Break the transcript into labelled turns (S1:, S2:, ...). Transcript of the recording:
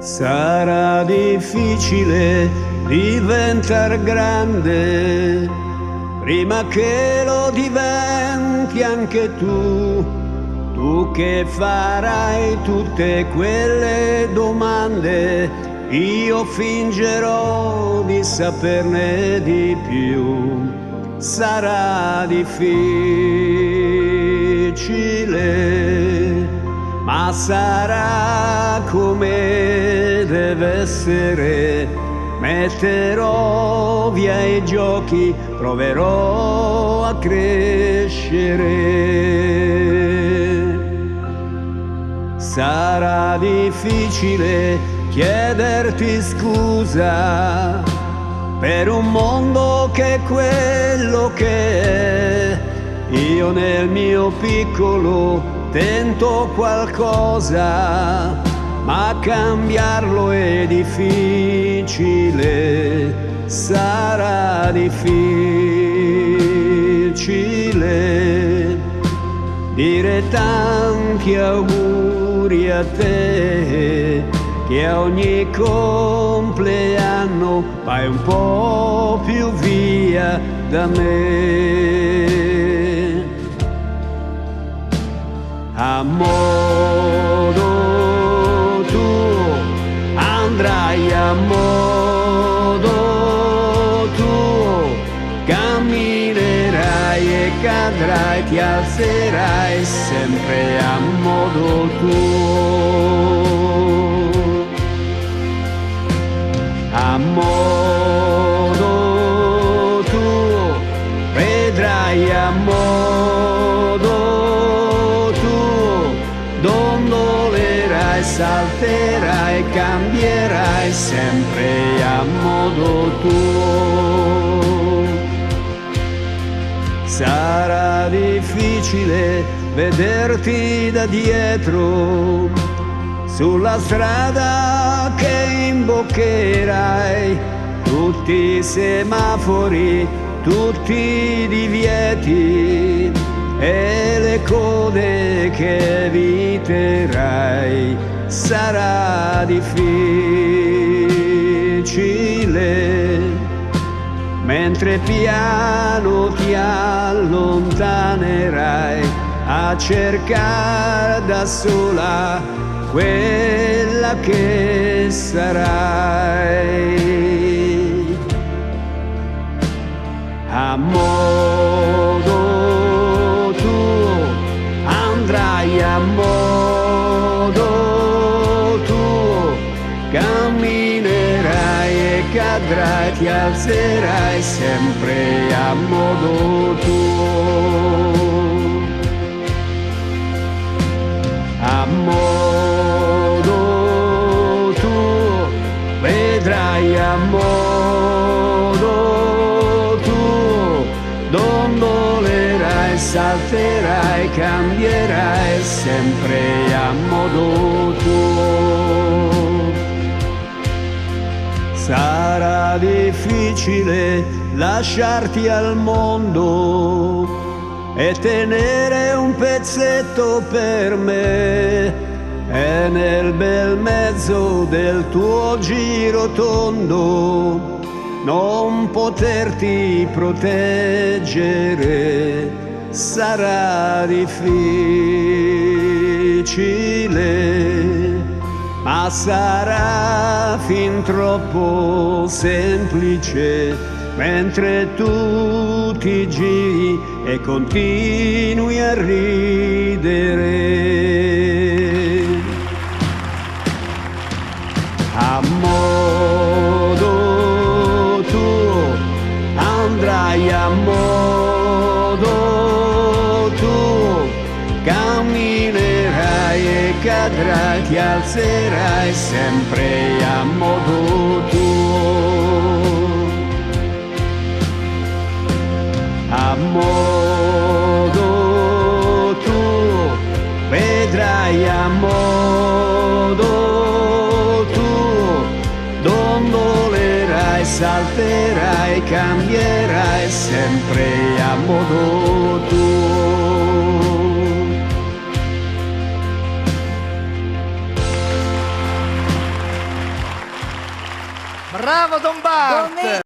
S1: Sarà difficile diventar grande prima che lo diventi anche tu che farai tutte quelle domande, io fingerò di saperne di più. Sarà difficile, ma sarà come deve essere. Metterò via i giochi, proverò a crescere. Sarà difficile chiederti scusa per un mondo che è quello che è. Io nel mio piccolo tento qualcosa, ma cambiarlo è difficile. Sarà difficile dire tanti auguri a te, che a ogni compleanno vai un po' più via da me. A modo tuo andrai, a modo tuo camminerai e cadrai, ti alzerai sempre a modo tuo. A modo tuo vedrai, a modo tuo dondolerai, salterai, cambierai sempre a modo tuo. Sarà difficile vederti da dietro sulla strada che imboccherai, tutti i semafori, tutti i divieti e le code che eviterai. Sarà difficile mentre piano ti allontanerai a cercare da sola quella che sarai. A modo tuo andrai, a modo tuo camminerai e cadrai, ti alzerai sempre a modo tuo. A modo tuo vedrai, a modo tuo dondolerai, salterai, cambierai sempre a modo tuo. Sarà difficile lasciarti al mondo e tenere un pezzetto per me, e nel bel mezzo del tuo giro tondo non poterti proteggere. Sarà difficile, ma sarà fin troppo semplice mentre tu ti giri e continui a ridere. A modo tuo andrai, a modo tuo camminerai e cadrai, ti alzerai sempre a modo tuo. A modo tuo vedrai, a modo tuo dondolerai, salterai, cambierai sempre a modo tuo.
S2: Bravo Don Bart!